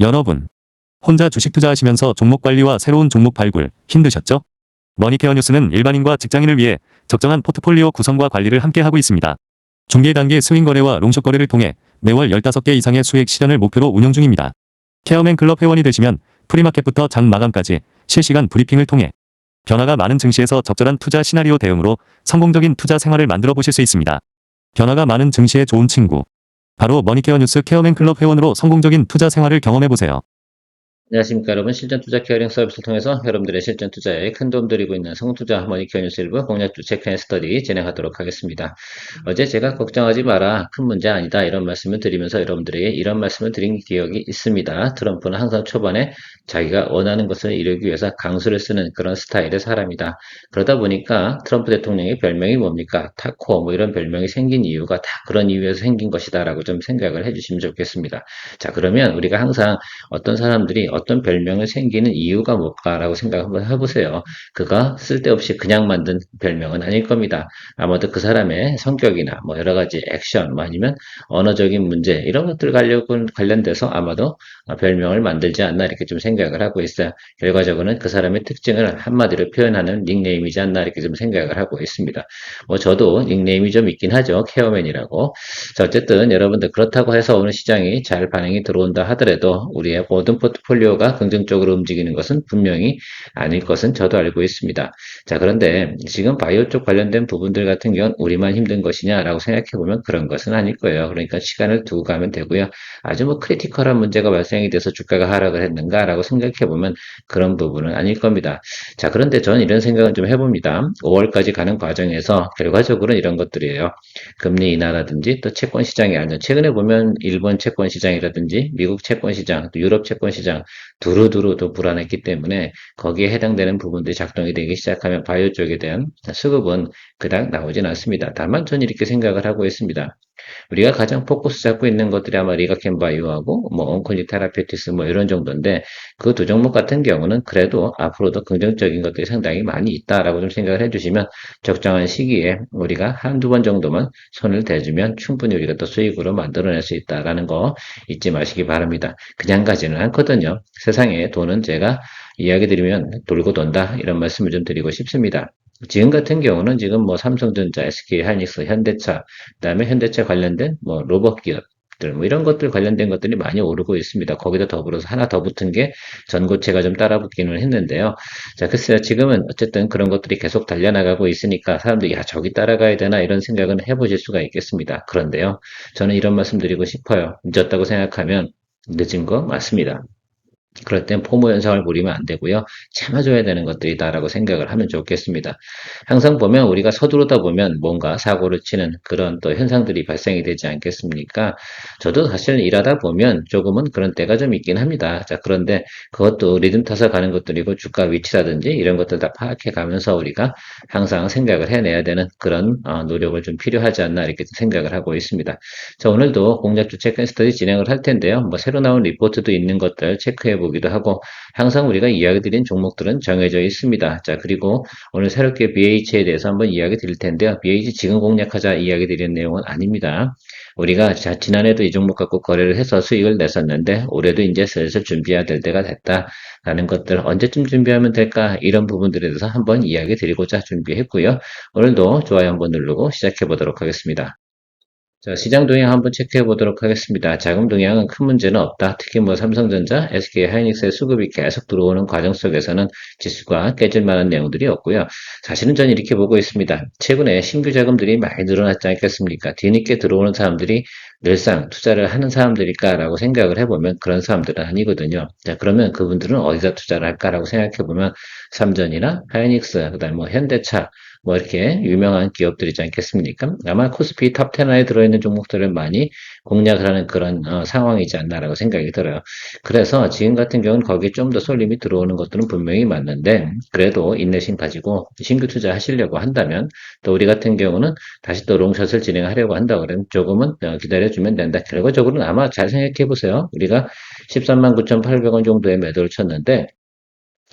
여러분, 혼자 주식 투자하시면서 종목 관리와 새로운 종목 발굴 힘드셨죠? 머니케어 뉴스는 일반인과 직장인을 위해 적정한 포트폴리오 구성과 관리를 함께 하고 있습니다. 중개 단계 스윙 거래와 롱숏 거래를 통해 매월 15개 이상의 수익 실현을 목표로 운영 중입니다. 케어맨 클럽 회원이 되시면 프리마켓부터 장 마감까지 실시간 브리핑을 통해 변화가 많은 증시에서 적절한 투자 시나리오 대응으로 성공적인 투자 생활을 만들어 보실 수 있습니다. 변화가 많은 증시의 좋은 친구. 바로 머니케어 뉴스 케어맨 클럽 회원으로 성공적인 투자 생활을 경험해 보세요. 안녕하십니까 여러분. 실전 투자 케어링 서비스를 통해서 여러분들의 실전 투자에 큰 도움 드리고 있는 성투자 머니케어 뉴스 일부 공략주 체크 앤 스터디 진행하도록 하겠습니다. 어제 제가 걱정하지 마라, 큰 문제 아니다, 이런 말씀을 드리면서 여러분들에게 이런 말씀을 드린 기억이 있습니다. 트럼프는 항상 초반에 자기가 원하는 것을 이루기 위해서 강수를 쓰는 그런 스타일의 사람이다. 그러다 보니까 트럼프 대통령의 별명이 뭡니까? 타코, 뭐 이런 별명이 생긴 이유가 다 그런 이유에서 생긴 것이다 라고 좀 생각을 해주시면 좋겠습니다. 자, 그러면 우리가 항상 어떤 사람들이 어떤 별명을 생기는 이유가 뭘까라고 생각 한번 해보세요. 그가 쓸데없이 그냥 만든 별명은 아닐 겁니다. 아마도 그 사람의 성격이나 뭐 여러 가지 액션, 뭐 아니면 언어적인 문제, 이런 것들 관련돼서 아마도 별명을 만들지 않나 이렇게 좀 생각을 하고 있어요. 결과적으로는 그 사람의 특징을 한마디로 표현하는 닉네임이지 않나 이렇게 좀 생각을 하고 있습니다. 뭐 저도 닉네임이 좀 있긴 하죠. 케어맨이라고. 자, 어쨌든 여러분들 그렇다고 해서 오늘 시장이 잘 반응이 들어온다 하더라도 우리의 모든 포트폴리오가 긍정적으로 움직이는 것은 분명히 아닐 것은 저도 알고 있습니다. 자, 그런데 지금 바이오 쪽 관련된 부분들 같은 경우는 우리만 힘든 것이냐라고 생각해 보면 그런 것은 아닐 거예요. 그러니까 시간을 두고 가면 되고요. 아주 뭐 크리티컬한 문제가 발생이 돼서 주가가 하락을 했는가라고 생각해 보면 그런 부분은 아닐 겁니다. 자, 그런데 저는 이런 생각을 좀 해봅니다. 5월까지 가는 과정에서 결과적으로는 이런 것들이에요. 금리 인하라든지 또 채권 시장의 안전. 최근에 보면 일본 채권 시장이라든지 미국 채권 시장, 또 유럽 채권 시장 두루두루 또 불안했기 때문에 거기에 해당되는 부분들이 작동이 되기 시작하면 바이오 쪽에 대한 수급은 그닥 나오진 않습니다. 다만 저는 이렇게 생각을 하고 있습니다. 우리가 가장 포커스 잡고 있는 것들이 아마 리가켄바이오하고 뭐 온콜리 테라피티스 뭐 이런 정도인데 그 두 종목 같은 경우는 그래도 앞으로도 긍정적인 것들이 상당히 많이 있다라고 좀 생각을 해주시면 적정한 시기에 우리가 한두 번 정도만 손을 대주면 충분히 우리가 또 수익으로 만들어낼 수 있다라는 거 잊지 마시기 바랍니다. 그냥 가지는 않거든요. 세상에 돈은 제가 이야기 드리면 돌고 돈다 이런 말씀을 좀 드리고 싶습니다. 지금 같은 경우는 지금 뭐 삼성전자, SK 하이닉스, 현대차, 그다음에 현대차 관련된 뭐 로봇 기업들 뭐 이런 것들 관련된 것들이 많이 오르고 있습니다. 거기다 더불어서 하나 더 붙은 게 전고체가 좀 따라 붙기는 했는데요. 자, 글쎄요. 지금은 어쨌든 그런 것들이 계속 달려나가고 있으니까 사람들이 야, 저기 따라가야 되나 이런 생각은 해보실 수가 있겠습니다. 그런데요. 저는 이런 말씀 드리고 싶어요. 늦었다고 생각하면 늦은 거 맞습니다. 그럴 땐 포모 현상을 부리면 안 되고요. 참아줘야 되는 것들이다라고 생각을 하면 좋겠습니다. 항상 보면 우리가 서두르다 보면 뭔가 사고를 치는 그런 또 현상들이 발생이 되지 않겠습니까? 저도 사실 일하다 보면 조금은 그런 때가 좀 있긴 합니다. 자, 그런데 그것도 리듬 타서 가는 것들이고 주가 위치라든지 이런 것들 다 파악해 가면서 우리가 항상 생각을 해내야 되는 그런 노력을 좀 필요하지 않나 이렇게 생각을 하고 있습니다. 자, 오늘도 공략주 체크 스터디 진행을 할 텐데요. 뭐 새로 나온 리포트도 있는 것들 체크해 보기도 하고 항상 우리가 이야기 드린 종목들은 정해져 있습니다. 자, 그리고 오늘 새롭게 BH에 대해서 한번 이야기 드릴 텐데요. BH 지금 공략하자 이야기 드린 내용은 아닙니다. 우리가 지난해도 이 종목 갖고 거래를 해서 수익을 냈었는데 올해도 이제 슬슬 준비해야 될 때가 됐다라는 것들 언제쯤 준비하면 될까 이런 부분들에 대해서 한번 이야기 드리고자 준비했고요. 오늘도 좋아요 한번 누르고 시작해 보도록 하겠습니다. 자, 시장 동향 한번 체크해 보도록 하겠습니다. 자금 동향은 큰 문제는 없다. 특히 뭐 삼성전자, SK 하이닉스의 수급이 계속 들어오는 과정 속에서는 지수가 깨질 만한 내용들이 없고요. 사실은 저는 이렇게 보고 있습니다. 최근에 신규 자금들이 많이 늘어났지 않겠습니까? 뒤늦게 들어오는 사람들이 늘상 투자를 하는 사람들일까라고 생각을 해보면 그런 사람들은 아니거든요. 자, 그러면 그분들은 어디다 투자를 할까라고 생각해 보면 삼전이나 하이닉스, 그다음에 뭐 현대차, 뭐 이렇게 유명한 기업들이지 않겠습니까? 아마 코스피 탑 10 안에 들어있는 종목들을 많이 공략을 하는 그런 상황이지 않나라고 생각이 들어요. 그래서 지금 같은 경우는 거기에 좀 더 쏠림이 들어오는 것들은 분명히 맞는데 그래도 인내심 가지고 신규 투자하시려고 한다면 또 우리 같은 경우는 다시 또 롱샷을 진행하려고 한다 그러면 조금은 기다려주면 된다. 결과적으로는 아마 잘 생각해 보세요. 우리가 13만 9,800원 정도의 매도를 쳤는데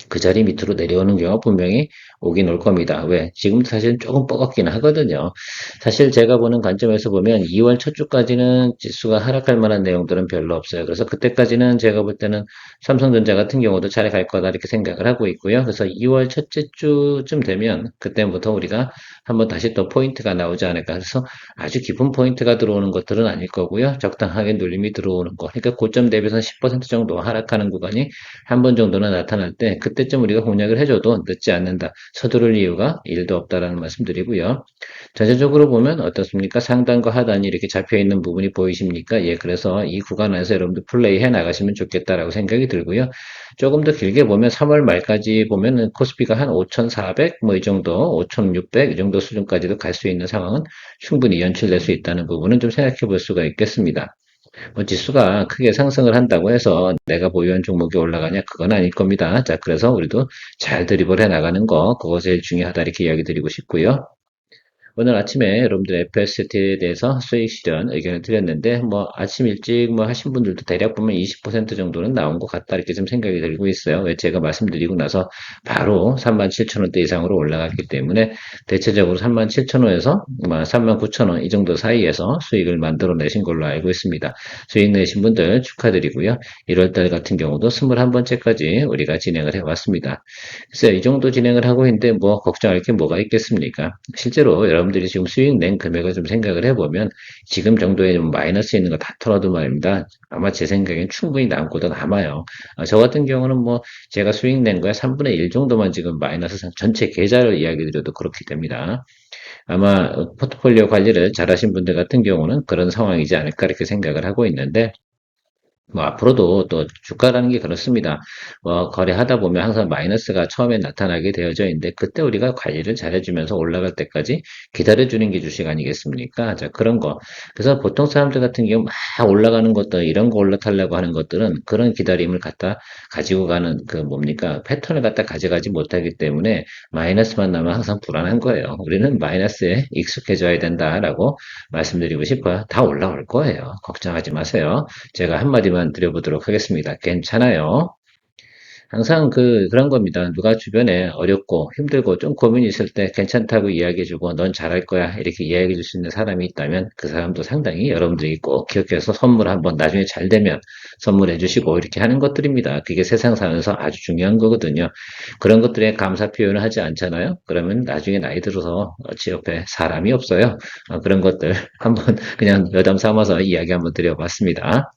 그 자리 밑으로 내려오는 경우가 분명히 오긴 올 겁니다. 왜? 지금도 사실 조금 뻐겁긴 하거든요. 사실 제가 보는 관점에서 보면 2월 첫 주까지는 지수가 하락할 만한 내용들은 별로 없어요. 그래서 그때까지는 제가 볼 때는 삼성전자 같은 경우도 잘 갈 거다 이렇게 생각을 하고 있고요. 그래서 2월 첫째 주쯤 되면 그때부터 우리가 한번 다시 또 포인트가 나오지 않을까. 그래서 아주 깊은 포인트가 들어오는 것들은 아닐 거고요. 적당하게 눌림이 들어오는 거. 그러니까 고점 대비해서 10% 정도 하락하는 구간이 한 번 정도는 나타날 때 그때쯤 우리가 공략을 해줘도 늦지 않는다. 서두를 이유가 1도 없다라는 말씀 드리고요. 전체적으로 보면 어떻습니까? 상단과 하단이 이렇게 잡혀 있는 부분이 보이십니까? 예, 그래서 이 구간 안에서 여러분들 플레이 해 나가시면 좋겠다라고 생각이 들고요. 조금 더 길게 보면 3월 말까지 보면은 코스피가 한 5,400, 뭐 이 정도, 5,600, 이 정도 수준까지도 갈 수 있는 상황은 충분히 연출될 수 있다는 부분은 좀 생각해 볼 수가 있겠습니다. 뭐 지수가 크게 상승을 한다고 해서 내가 보유한 종목이 올라가냐? 그건 아닐 겁니다. 자, 그래서 우리도 잘 드리블 해 나가는 거, 그거 제일 중요하다 이렇게 이야기 드리고 싶고요. 오늘 아침에 여러분들 FST에 대해서 수익 실현 의견을 드렸는데, 뭐, 아침 일찍 뭐 하신 분들도 대략 보면 20% 정도는 나온 것 같다, 이렇게 좀 생각이 들고 있어요. 왜 제가 말씀드리고 나서 바로 37,000원대 이상으로 올라갔기 때문에, 대체적으로 37,000원에서 39,000원 이 정도 사이에서 수익을 만들어내신 걸로 알고 있습니다. 수익 내신 분들 축하드리고요. 1월달 같은 경우도 21번째까지 우리가 진행을 해왔습니다. 글쎄요, 이 정도 진행을 하고 있는데 뭐 걱정할 게 뭐가 있겠습니까? 실제로 여러분들이 지금 수익 낸 금액을 좀 생각을 해보면 지금 정도의 좀 마이너스 있는 거 다 털어도 말입니다. 아마 제 생각엔 충분히 남고도 남아요. 저 같은 경우는 뭐 제가 수익 낸 거에 3분의 1 정도만 지금 마이너스 전체 계좌를 이야기 드려도 그렇게 됩니다. 아마 포트폴리오 관리를 잘하신 분들 같은 경우는 그런 상황이지 않을까 이렇게 생각을 하고 있는데 뭐 앞으로도 또 주가라는 게 그렇습니다. 뭐 거래하다 보면 항상 마이너스가 처음에 나타나게 되어져 있는데 그때 우리가 관리를 잘해주면서 올라갈 때까지 기다려주는 게 주식 아니겠습니까? 자, 그런 거. 그래서 보통 사람들 같은 경우 막 올라가는 것들 이런 거 올라타려고 하는 것들은 그런 기다림을 갖다 가지고 가는 그 뭡니까? 패턴을 갖다 가져가지 못하기 때문에 마이너스만 나면 항상 불안한 거예요. 우리는 마이너스에 익숙해져야 된다라고 말씀드리고 싶어요. 다 올라올 거예요. 걱정하지 마세요. 제가 한마디만 드려보도록 하겠습니다. 괜찮아요. 항상 그런 겁니다. 누가 주변에 어렵고 힘들고 좀 고민이 있을 때 괜찮다고 이야기해주고 넌 잘할 거야. 이렇게 이야기해줄 수 있는 사람이 있다면 그 사람도 상당히 여러분들이 꼭 기억해서 선물 한번 나중에 잘 되면 선물해 주시고 이렇게 하는 것들입니다. 그게 세상 사면서 아주 중요한 거거든요. 그런 것들에 감사 표현을 하지 않잖아요. 그러면 나중에 나이 들어서 지 옆에 사람이 없어요. 그런 것들 한번 그냥 여담 삼아서 이야기 한번 드려봤습니다.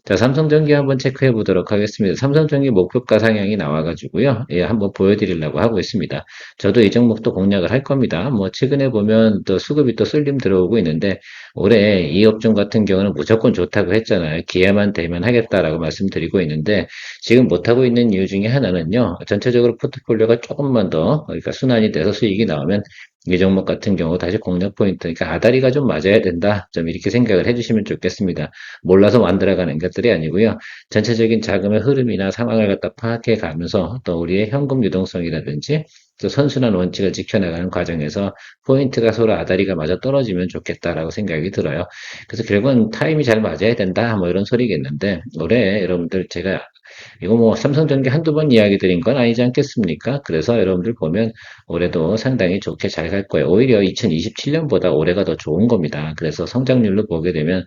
자, 삼성전기 한번 체크해 보도록 하겠습니다. 삼성전기 목표가 상향이 나와가지고요. 예, 한번 보여드리려고 하고 있습니다. 저도 이 종목도 공략을 할 겁니다. 뭐, 최근에 보면 또 수급이 또 쏠림 들어오고 있는데, 올해 이 업종 같은 경우는 무조건 좋다고 했잖아요. 기회만 되면 하겠다라고 말씀드리고 있는데, 지금 못하고 있는 이유 중에 하나는요, 전체적으로 포트폴리오가 조금만 더, 그러니까 순환이 돼서 수익이 나오면 이 종목 같은 경우 다시 공략 포인트, 그러니까 아다리가 좀 맞아야 된다. 좀 이렇게 생각을 해주시면 좋겠습니다. 몰라서 만들어가는 것들이 아니고요. 전체적인 자금의 흐름이나 상황을 갖다 파악해 가면서 또 우리의 현금 유동성이라든지 또 선순환 원칙을 지켜나가는 과정에서 포인트가 서로 아다리가 맞아 떨어지면 좋겠다라고 생각이 들어요. 그래서 결국은 타임이 잘 맞아야 된다. 뭐 이런 소리겠는데 올해 여러분들 제가 이거 뭐 삼성전기 한두 번 이야기 드린 건 아니지 않겠습니까? 그래서 여러분들 보면 올해도 상당히 좋게 잘 갈 거예요. 오히려 2027년보다 올해가 더 좋은 겁니다. 그래서 성장률로 보게 되면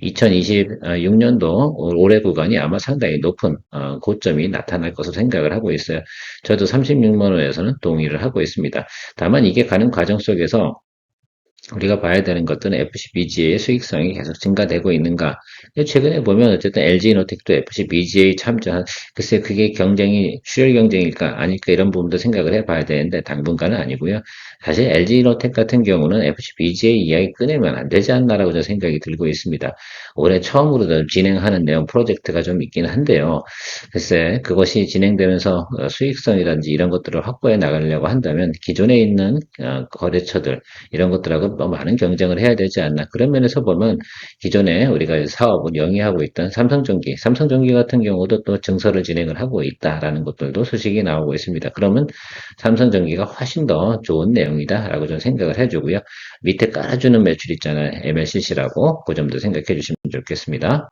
2026년도 올해 구간이 아마 상당히 높은 고점이 나타날 것으로 생각을 하고 있어요. 저도 36만 원에서는 동의를 하고 있습니다. 다만 이게 가는 과정 속에서 우리가 봐야 되는 것들은 FCBGA의 수익성이 계속 증가되고 있는가. 최근에 보면 어쨌든 LG이노텍도 FCBGA 참전, 글쎄 그게 경쟁이 출혈 경쟁일까 아닐까 이런 부분도 생각을 해봐야 되는데 당분간은 아니고요. 사실 LG이노텍 같은 경우는 FCBGA 이야기 꺼내면 안 되지 않나라고 저는 생각이 들고 있습니다. 올해 처음으로 진행하는 내용 프로젝트가 좀 있긴 한데요. 글쎄 그것이 진행되면서 수익성이라든지 이런 것들을 확보해 나가려고 한다면 기존에 있는 거래처들 이런 것들하고 더 많은 경쟁을 해야 되지 않나. 그런 면에서 보면 기존에 우리가 사업을 영위하고 있던 삼성전기 같은 경우도 또 증설을 진행을 하고 있다라는 것들도 소식이 나오고 있습니다. 그러면 삼성전기가 훨씬 더 좋은 내용이다라고 저는 생각을 해주고요. 밑에 깔아주는 매출 있잖아요. MLCC라고 그 점도 생각해 주시면 좋겠습니다.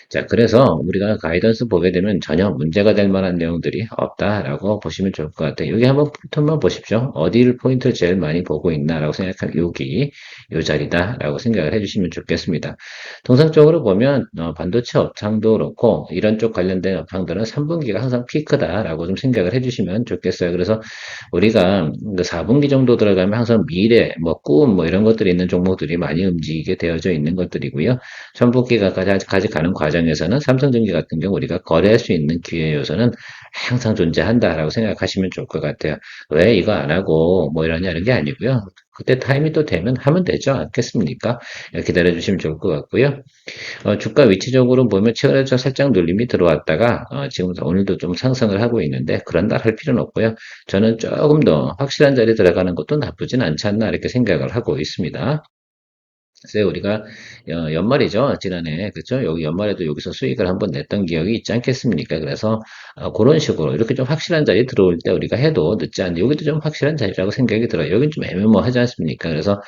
자, 그래서 우리가 가이던스 보게 되면 전혀 문제가 될 만한 내용들이 없다라고 보시면 좋을 것 같아요. 여기 한번 포인트만 보십시오. 어디를 포인트를 제일 많이 보고 있나라고 생각하면 여기, 요 자리다라고 생각을 해주시면 좋겠습니다. 통상적으로 보면 반도체 업황도 그렇고 이런 쪽 관련된 업황들은 3분기가 항상 피크다라고 좀 생각을 해주시면 좋겠어요. 그래서 우리가 그 4분기 정도 들어가면 항상 미래, 뭐 꿈, 뭐 이런 것들이 있는 종목들이 많이 움직이게 되어져 있는 것들이고요. 천복기가까지 가는 과정에서는 삼성전기 같은 경우 우리가 거래할 수 있는 기회 요소는 항상 존재한다라고 생각하시면 좋을 것 같아요. 왜 이거 안 하고 뭐 이러냐는 게 아니고요. 그때 타임이 또 되면 하면 되죠. 않겠습니까? 기다려 주시면 좋을 것 같고요. 주가 위치적으로 보면 최근에 좀 살짝 눌림이 들어왔다가 지금 오늘도 좀 상승을 하고 있는데 그런 날 할 필요는 없고요. 저는 조금 더 확실한 자리에 들어가는 것도 나쁘진 않지 않나 이렇게 생각을 하고 있습니다. 그래서 우리가 연말이죠. 지난해 그죠? 여기 연말에도 여기서 수익을 한번 냈던 기억이 있지 않겠습니까? 그래서 그런 식으로 이렇게 좀 확실한 자리에 들어올 때 우리가 해도 늦지 않은데 여기도 좀 확실한 자리라고 생각이 들어요. 여긴 좀 애매모호하지 않습니까? 그래서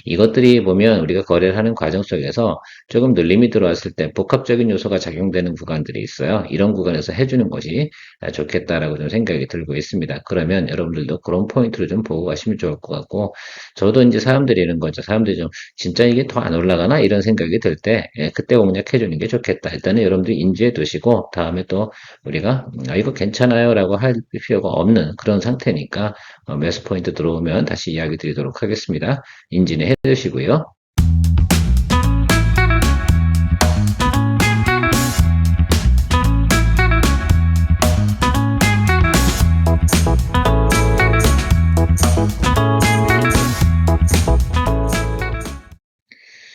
이것들이 보면 우리가 거래를 하는 과정 속에서 조금 늘림이 들어왔을 때 복합적인 요소가 작용되는 구간들이 있어요. 이런 구간에서 해주는 것이 좋겠다라고 좀 생각이 들고 있습니다. 그러면 여러분들도 그런 포인트를 좀 보고 가시면 좋을 것 같고 저도 이제 사람들이 이런 거죠. 사람들이 좀 진짜 이게 더 안 올라가나 이런 생각이 들 때 그때 공략해 주는 게 좋겠다. 일단은 여러분들이 인지해 두시고 다음에 또 우리가 이거 괜찮아요라고 할 필요가 없는 그런 상태니까 매수 포인트 들어오면 다시 이야기 드리도록 하겠습니다. 인지는 해 두시고요.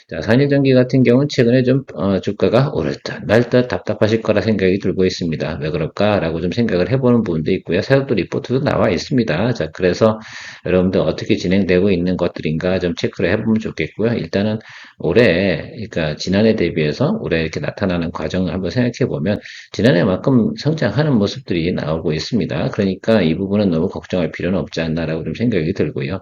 자, 산일전기 같은 경우는 최근에 좀 주가가 오를듯 말듯 답답하실 거라 생각이 들고 있습니다. 왜 그럴까라고 좀 생각을 해보는 부분도 있고요. 새롭도 리포트도 나와 있습니다. 자, 그래서 여러분들 어떻게 진행되고 있는 것들인가 좀 체크를 해보면 좋겠고요. 일단은 올해, 그러니까 지난해 대비해서 올해 이렇게 나타나는 과정을 한번 생각해 보면 지난해만큼 성장하는 모습들이 나오고 있습니다. 그러니까 이 부분은 너무 걱정할 필요는 없지 않나라고 좀 생각이 들고요.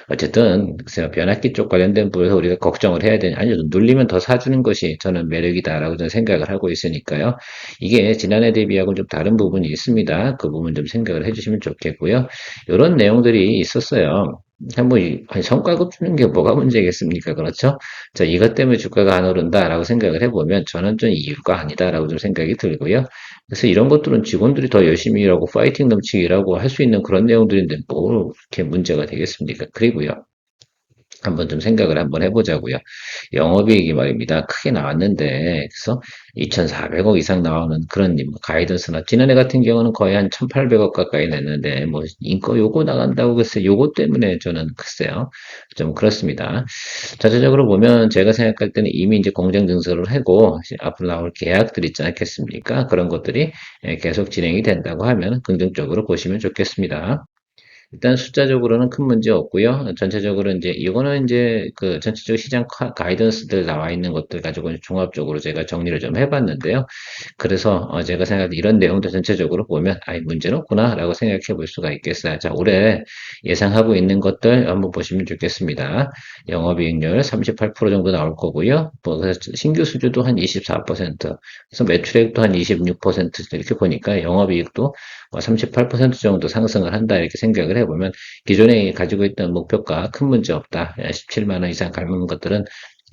어쨌든 글쎄요, 변압기 쪽 관련된 부분에서 우리가 걱정을 해야 되냐 아니요 눌리면 더 사주는 것이 저는 매력이다라고 저는 생각을 하고 있으니까요. 이게 지난해 대비하고 좀 다른 부분이 있습니다. 그 부분 좀 생각을 해주시면 좋겠고요. 이런 내용들이 있었어요. 한번 성과급 주는 게 뭐가 문제겠습니까? 그렇죠? 자, 이것 때문에 주가가 안 오른다라고 생각을 해보면 저는 좀 이유가 아니다라고 좀 생각이 들고요. 그래서 이런 것들은 직원들이 더 열심히 일하고 파이팅 넘치게 일하고 할 수 있는 그런 내용들인데 뭐 이렇게 문제가 되겠습니까? 그리고요. 한번 좀 생각을 한번 해보자고요. 영업이익이 말입니다. 크게 나왔는데, 그래서 2,400억 이상 나오는 그런 가이던스나, 지난해 같은 경우는 거의 한 1,800억 가까이 냈는데, 뭐, 인거 요거 나간다고 글쎄, 요거 때문에 저는 글쎄요. 좀 그렇습니다. 전체적으로 보면 제가 생각할 때는 이미 이제 공정 증설을 하고, 앞으로 나올 계약들 있지 않겠습니까? 그런 것들이 계속 진행이 된다고 하면 긍정적으로 보시면 좋겠습니다. 일단 숫자적으로는 큰 문제 없고요. 전체적으로 이제 이거는 이제 그 전체적 시장 가이던스들 나와 있는 것들 가지고 종합적으로 제가 정리를 좀 해봤는데요. 그래서 제가 생각할 때 이런 내용도 전체적으로 보면 문제는 없구나라고 생각해 볼 수가 있겠어요. 자, 올해 예상하고 있는 것들 한번 보시면 좋겠습니다. 영업이익률 38% 정도 나올 거고요. 뭐 그래서 신규 수주도 한 24%, 그래서 매출액도 한 26% 이렇게 보니까 영업이익도 38% 정도 상승을 한다 이렇게 생각을 해보면 기존에 가지고 있던 목표가 큰 문제 없다. 17만 원 이상 닮은 것들은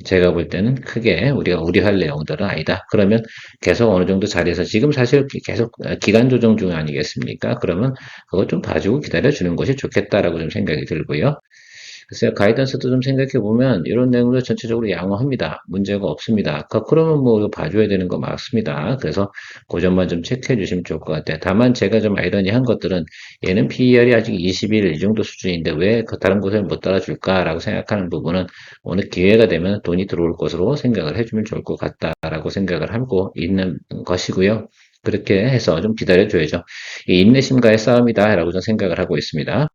제가 볼 때는 크게 우리가 우려할 내용들은 아니다. 그러면 계속 어느 정도 자리에서 지금 사실 계속 기간 조정 중 아니겠습니까? 그러면 그거 좀 봐주고 기다려 주는 것이 좋겠다라고 좀 생각이 들고요. 글쎄요, 가이던스도 좀 생각해 보면 이런 내용들 전체적으로 양호합니다. 문제가 없습니다. 아까 그러면 뭐 이거 봐줘야 되는 거 맞습니다. 그래서 그 점만 좀 체크해 주시면 좋을 것 같아요. 다만 제가 좀 아이러니한 것들은 얘는 PER이 아직 21 이 정도 수준인데 왜 그 다른 곳을 못 따라줄까라고 생각하는 부분은 어느 기회가 되면 돈이 들어올 것으로 생각을 해주면 좋을 것 같다라고 생각을 하고 있는 것이고요. 그렇게 해서 좀 기다려줘야죠. 이 인내심과의 싸움이다라고 저는 생각을 하고 있습니다.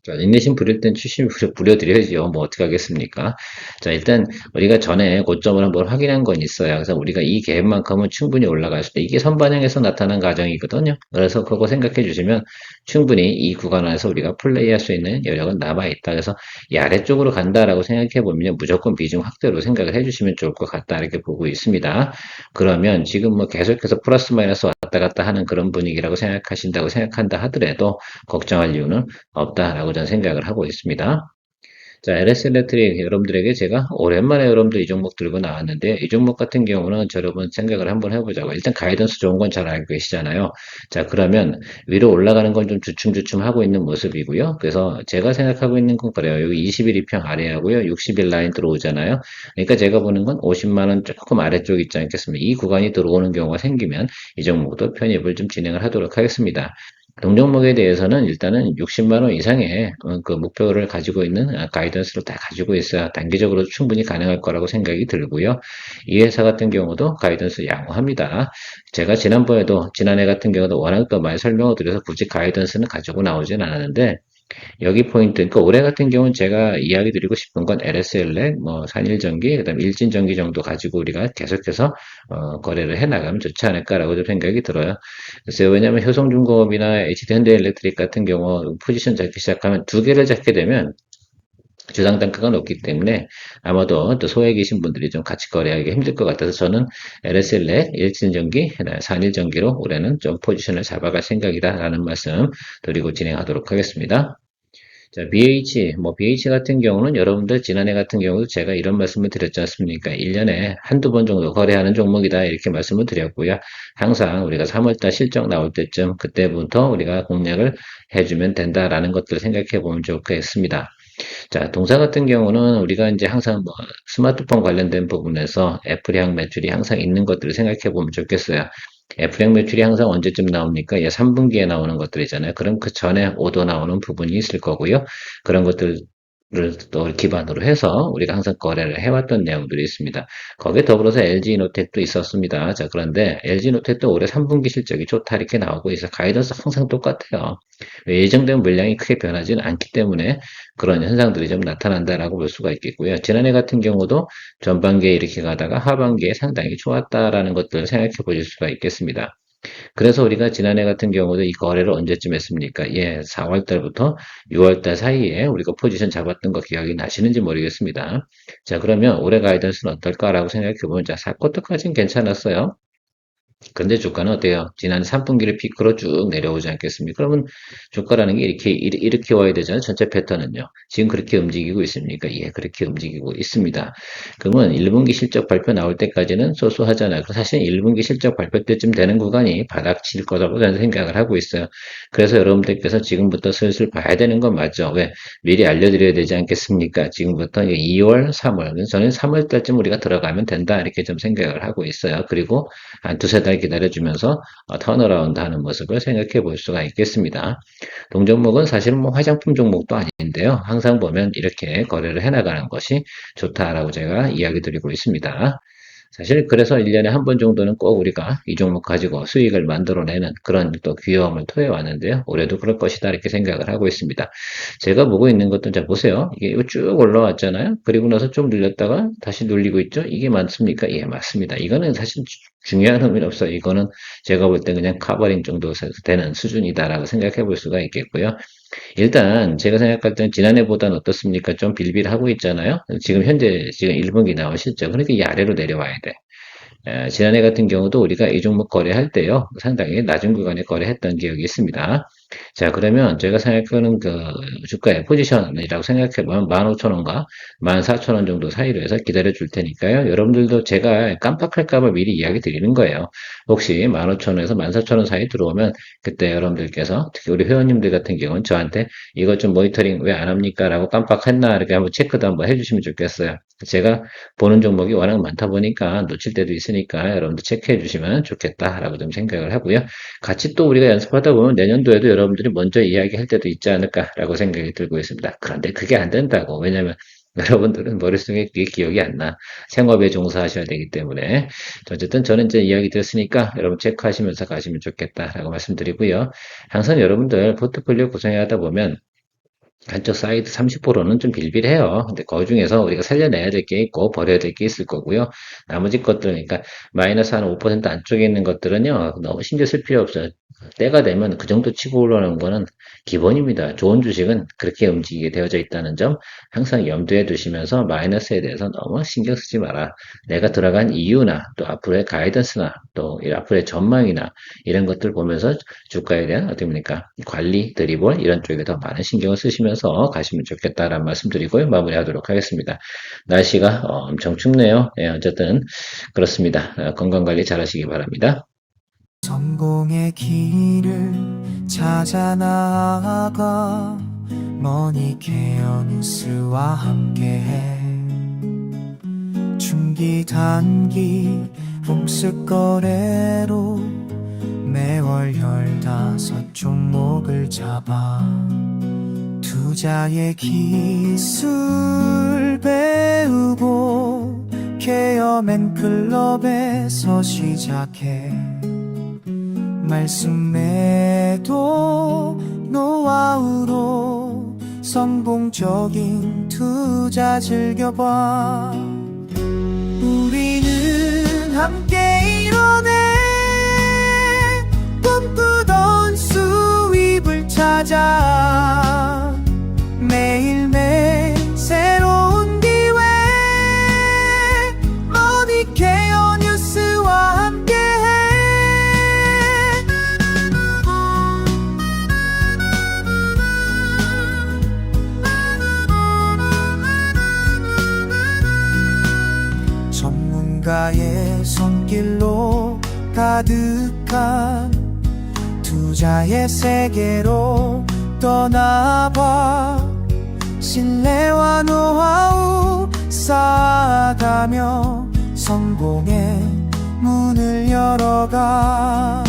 자, 인내심 부릴 땐 추심 부려드려야죠. 뭐 어떻게 하겠습니까? 자, 일단 우리가 전에 고점을 한번 확인한 건 있어요. 그래서 우리가 이 갭만큼은 충분히 올라갈 수 있다. 이게 선반영에서 나타난 과정이거든요. 그래서 그거 생각해 주시면 충분히 이 구간 안에서 우리가 플레이할 수 있는 여력은 남아있다. 그래서 이 아래쪽으로 간다라고 생각해 보면 무조건 비중 확대로 생각을 해 주시면 좋을 것 같다. 이렇게 보고 있습니다. 그러면 지금 뭐 계속해서 플러스 마이너스 왔다 갔다 하는 그런 분위기라고 생각하신다고 생각한다 하더라도 걱정할 이유는 없다라고 저는 생각을 하고 있습니다. 자, LS 일렉트릭 여러분들에게 제가 오랜만에 여러분들 이 종목 들고 나왔는데 이 종목 같은 경우는 여러분 생각을 한번 해보자고. 일단 가이던스 좋은 건 잘 알고 계시잖아요. 자, 그러면 위로 올라가는 건 좀 주춤주춤 하고 있는 모습이고요. 그래서 제가 생각하고 있는 건 그래요. 여기 21 이평 아래하고요. 60일 라인 들어오잖아요. 그러니까 제가 보는 건 50만 원 조금 아래쪽 있지 않겠습니까? 이 구간이 들어오는 경우가 생기면 이 종목도 편입을 좀 진행을 하도록 하겠습니다. 동종목에 대해서는 일단은 60만 원 이상의 그 목표를 가지고 있는 가이던스를 다 가지고 있어야 단기적으로 충분히 가능할 거라고 생각이 들고요. 이 회사 같은 경우도 가이던스 양호합니다. 제가 지난번에도 지난해 같은 경우도 워낙 더 많이 설명을 드려서 굳이 가이던스는 가지고 나오진 않았는데 여기 포인트, 그러니까 올해 같은 경우는 제가 이야기 드리고 싶은 건 LSL랙, 뭐 산일전기, 그다음 일진전기 정도 가지고 우리가 계속해서 거래를 해 나가면 좋지 않을까라고 좀 생각이 들어요. 글쎄요, 왜냐하면 효성중공업이나 HD현대엘렉트릭 같은 경우 포지션 잡기 시작하면 두 개를 잡게 되면 주당 단가가 높기 때문에 아마도 또 소액이신 분들이 좀 같이 거래하기 힘들 것 같아서 저는 LSL랙, 일진전기, 산일전기로 올해는 좀 포지션을 잡아갈 생각이다라는 말씀 드리고 진행하도록 하겠습니다. 자, BH 같은 경우는 여러분들 지난해 같은 경우도 제가 이런 말씀을 드렸지 않습니까? 1년에 한두 번 정도 거래하는 종목이다 이렇게 말씀을 드렸고요. 항상 우리가 3월달 실적 나올 때쯤 그때부터 우리가 공략을 해주면 된다라는 것들을 생각해 보면 좋겠습니다. 자, 동사 같은 경우는 우리가 이제 항상 뭐 스마트폰 관련된 부분에서 애플향 매출이 항상 있는 것들을 생각해 보면 좋겠어요. 애플향 매출이 항상 언제쯤 나옵니까? 예, 3분기에 나오는 것들이잖아요. 그럼 그 전에 오도 나오는 부분이 있을 거고요. 그런 것들 또 기반으로 해서 우리가 항상 거래를 해왔던 내용들이 있습니다. 거기에 더불어서 LG노텍도 있었습니다. 자, 그런데 LG노텍도 올해 3분기 실적이 좋다 이렇게 나오고 있어 가이던스 항상 똑같아요. 예정된 물량이 크게 변하지는 않기 때문에 그런 현상들이 좀 나타난다라고 볼 수가 있겠고요. 지난해 같은 경우도 전반기에 이렇게 가다가 하반기에 상당히 좋았다라는 것들을 생각해 보실 수가 있겠습니다. 그래서 우리가 지난해 같은 경우도 이 거래를 언제쯤 했습니까? 예, 4월 달부터 6월 달 사이에 우리가 포지션 잡았던 거 기억이 나시는지 모르겠습니다. 자, 그러면 올해 가이던스는 어떨까라고 생각해 보면, 자, 4쿼터까지는 괜찮았어요. 근데 주가는 어때요? 지난 3분기를 피크로 쭉 내려오지 않겠습니까? 그러면 주가라는 게 이렇게 와야 되잖아요. 전체 패턴은요. 지금 그렇게 움직이고 있습니까? 예, 그렇게 움직이고 있습니다. 그러면 1분기 실적 발표 나올 때까지는 소소하잖아요. 사실 1분기 실적 발표 때쯤 되는 구간이 바닥칠 거라고 저는 생각을 하고 있어요. 그래서 여러분들께서 지금부터 슬슬 봐야 되는 건 맞죠? 왜? 미리 알려드려야 되지 않겠습니까? 지금부터 2월, 3월. 저는 3월 달쯤 우리가 들어가면 된다. 이렇게 좀 생각을 하고 있어요. 그리고 한 두세 달 기다려주면서 턴어라운드 하는 모습을 생각해 볼 수가 있겠습니다. 동종목은 사실은 뭐 화장품 종목도 아닌데요. 항상 보면 이렇게 거래를 해나가는 것이 좋다라고 제가 이야기 드리고 있습니다. 사실 그래서 1년에 한 번 정도는 꼭 우리가 이 종목 가지고 수익을 만들어내는 그런 또 귀여움을 토해 왔는데요. 올해도 그럴 것이다 이렇게 생각을 하고 있습니다. 제가 보고 있는 것도 자 보세요. 이게 쭉 올라왔잖아요. 그리고 나서 좀 눌렸다가 다시 눌리고 있죠. 이게 맞습니까? 예, 맞습니다. 이거는 사실 중요한 의미는 없어요. 이거는 제가 볼 때 그냥 커버링 정도 되는 수준이다라고 생각해 볼 수가 있겠고요. 일단 제가 생각할 때는 지난해보다는 어떻습니까? 좀 빌빌하고 있잖아요. 지금 현재 지금 1분기 나온 실적. 그러니까 이 아래로 내려와야 돼. 지난해 같은 경우도 우리가 이 종목 거래할 때요. 상당히 낮은 구간에 거래했던 기억이 있습니다. 자, 그러면 제가 생각하는 그 주가의 포지션이라고 생각해보면 15,000원과 14,000원 정도 사이로 해서 기다려 줄 테니까요. 여러분들도 제가 깜빡할까봐 미리 이야기 드리는 거예요. 혹시 15,000원에서 14,000원 사이 들어오면 그때 여러분들께서 특히 우리 회원님들 같은 경우는 저한테 이것 좀 모니터링 왜 안 합니까? 라고 깜빡했나? 이렇게 한번 체크도 한번 해주시면 좋겠어요. 제가 보는 종목이 워낙 많다 보니까 놓칠 때도 있으니까 여러분들 체크해 주시면 좋겠다라고 좀 생각을 하고요. 같이 또 우리가 연습하다 보면 내년도에도 여러분들이 먼저 이야기할 때도 있지 않을까라고 생각이 들고 있습니다. 그런데 그게 안 된다고. 왜냐면 여러분들은 머릿속에 그게 기억이 안 나. 생업에 종사하셔야 되기 때문에. 어쨌든 저는 이제 이야기 드렸으니까 여러분 체크하시면서 가시면 좋겠다라고 말씀드리고요. 항상 여러분들 포트폴리오 구성하다 보면 한쪽 사이드 30%는 좀 빌빌해요. 근데 그 중에서 우리가 살려내야 될 게 있고 버려야 될 게 있을 거고요. 나머지 것들은 그러니까 마이너스 한 5% 안쪽에 있는 것들은요. 너무 신경 쓸 필요 없어요. 때가 되면 그 정도 치고 올라오는 거는 기본입니다. 좋은 주식은 그렇게 움직이게 되어져 있다는 점 항상 염두에 두시면서 마이너스에 대해서 너무 신경 쓰지 마라. 내가 들어간 이유나 또 앞으로의 가이던스나 또 앞으로의 전망이나 이런 것들 보면서 주가에 대한 어떻게 보니까 관리, 드리블 이런 쪽에 더 많은 신경을 쓰시면서 가시면 좋겠다라는 말씀드리고요. 마무리하도록 하겠습니다. 날씨가 엄청 춥네요. 예, 어쨌든 그렇습니다. 건강 관리 잘 하시기 바랍니다. 성공의 길을 찾아 나아가 머니케어 뉴스와 함께해 중기 단기 봄쓱 거래로 매월 15종목을 잡아 투자의 기술 배우고 케어맨 클럽에서 시작해 말씀에도 노하우로 성공적인 투자 즐겨봐 우리는 함께 이뤄내 꿈꾸던 수입을 찾아 매일매일 새로운 기회 머니케어 뉴스와 함께해 전문가의 손길로 가득한 투자의 세계로 떠나봐 신뢰와 노하우 쌓아가며 성공의 문을 열어가